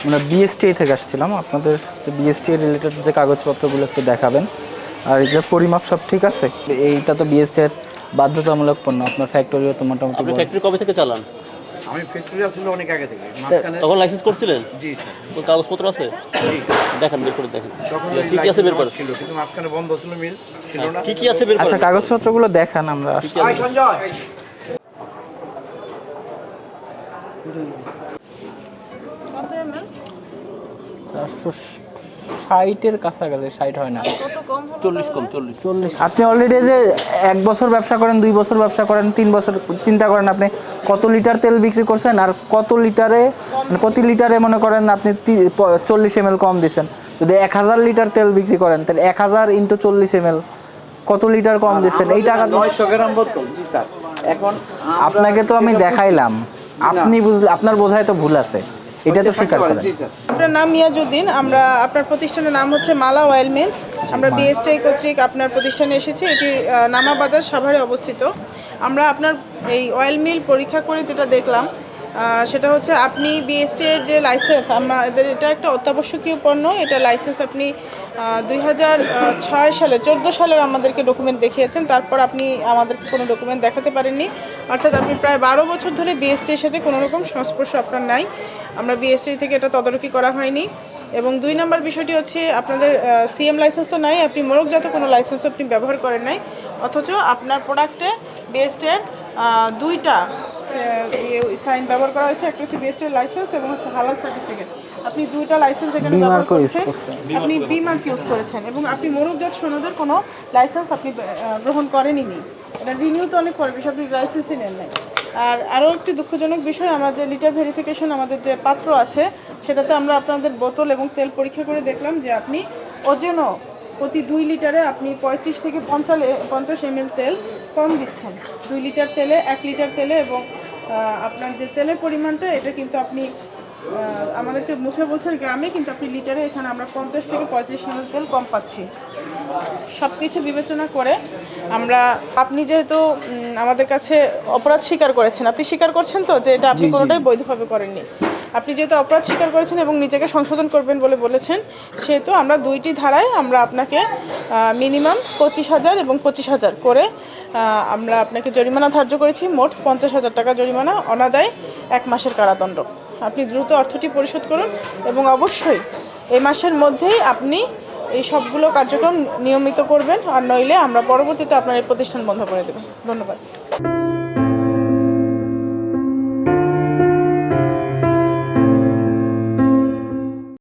আমরা বিএসটিআই থেকে আসছিলাম, আপনাদের বিএসটিআই রিলেটেড যে কাগজপত্রগুলো একটু দেখাবেন। আর এই যে পরিমাপ সব ঠিক আছে? এইটা তো বিএসটিআই এর বাধ্যতামূলক পণ্য, আপনার ফ্যাক্টরিও তো মোটামুটি। আপনি ফ্যাক্টরি কবে থেকে চালান? আমি ফ্যাক্টরি আসলে অনেক আগে থেকে, মাঝখানে তখন লাইসেন্স করছিলেন? জি স্যার। কোন কাগজপত্র আছে? জি। দেখেন, বের করে দেখেন তখন কি কি আছে বের করে। ছিল, কিন্তু মাঝখানে বন্ধ ছিল, মিল ছিল না। কি কি আছে বের আচ্ছা, করে। কাগজপত্রগুলো দেখান আমরা। আয় সঞ্জয়। 460-এর কাছাকাছি, 60 হয় না, 40 কম, 40। আপনি অলরেডি যে 1 বছর ব্যবসা করেন, 2 বছর ব্যবসা করেন, 3 বছর, চিন্তা করেন আপনি কত লিটার তেল বিক্রি করছেন আর কত লিটারে, মানে প্রতি লিটারে মনে করেন আপনি 40 ml কম দিচ্ছেন। যদি 1000 লিটার তেল বিক্রি করেন তাহলে 1000 × 40 ml কত লিটার কম দিচ্ছেন? এই টাকা 900 গ্রাম বোতল। জি স্যার। এখন আপনাকে তো আমি দেখাইলাম, আপনি বুঝলে, আপনার বোধহয় তো ভুল আছে, এটা তো স্বীকার করেন। জি স্যার। আপনার নাম মিয়াজউদ্দিন, আমরা আপনার প্রতিষ্ঠানের নাম হচ্ছে মালা অয়েল মিলস। আমরা বিএসটিআই কর্তৃক আপনার প্রতিষ্ঠানে এসেছি, এটি নামা বাজার সাভারে অবস্থিত। আমরা আপনার এই অয়েল মিল পরীক্ষা করে যেটা দেখলাম সেটা হচ্ছে আপনি বিএসটিআই এর যে লাইসেন্স, আমাদের এটা একটা অত্যাবশ্যকীয় পণ্য, এটা লাইসেন্স আপনি 2006 সালে 14 সালের আমাদেরকে ডকুমেন্ট দেখিয়েছেন, তারপর আপনি আমাদেরকে কোনো ডকুমেন্ট দেখাতে পারেননি। অর্থাৎ আপনি প্রায় 12 বছর ধরে বিএসটিআই এর সাথে কোনো রকম সংস্পর্শ আপনার নাই। আমরা বিএসটিআই থেকে এটা তদারকি করা হয়নি। এবং 2 নম্বর বিষয়টি হচ্ছে আপনাদের সিএম লাইসেন্স তো নাই, আপনি মোড়কজাত কোনো লাইসেন্সও আপনি ব্যবহার করেন নাই, অথচ আপনার প্রোডাক্টে বিএসটিআই এর 2টা সাইন ব্যবহার করা হয়েছে, একটা হচ্ছে বিএসটিআই লাইসেন্স এবং হচ্ছে হালাল সার্টিফিকেট। আপনি 2টা লাইসেন্স এখানে ব্যবহার করেছেন, আপনি বি মার্ক ইউজ করেছেন এবং আপনি মোড়কজাত সনদের কোনো লাইসেন্স আপনি গ্রহণ করেনই। এটা রিনিউ তো অনেক পরে, আপনি লাইসেন্সই নেন নাই। আর আরও একটি দুঃখজনক বিষয়, আমরা যে লিটার ভেরিফিকেশন আমাদের যে পাত্র আছে সেটাতে আমরা আপনাদের বোতল এবং তেল পরীক্ষা করে দেখলাম যে আপনি ওজনও প্রতি 2 লিটারে আপনি 35 থেকে 50 ml তেল কম দিচ্ছেন। 2 লিটার তেলে 1 লিটার তেলে, এবং আপনার যে তেলের পরিমাণটা এটা কিন্তু আপনি আমাদেরকে মুখে বলছেন গ্রামে, কিন্তু আপনি লিটারে এখানে আমরা 50 থেকে 35 ml তেল কম পাচ্ছি। সব কিছু বিবেচনা করে আমরা, আপনি যেহেতু আমাদের কাছে অপরাধ স্বীকার করেছেন, আপনি স্বীকার করছেন তো যে এটা আপনি কোনোটাই বৈধভাবে করেননি, আপনি যেহেতু অপরাধ স্বীকার করেছেন এবং নিজেকে সংশোধন করবেন বলে বলেছেন, সেহেতু আমরা 2টি ধারায় আমরা আপনাকে মিনিমাম 25,000 এবং 25,000 করে আমরা আপনাকে জরিমানা ধার্য করেছি। মোট 50,000 টাকা জরিমানা, অনাদায়ে 1 মাসের কারাদণ্ড। আপনি দ্রুত অর্থটি পরিশোধ করুন এবং অবশ্যই এই মাসের মধ্যেই আপনি এই সবগুলো কার্যক্রম নিয়মিত করবেন, আর নইলে আমরা পরবর্তীতে আপনার এই প্রতিষ্ঠান বন্ধ করে দেব। ধন্যবাদ।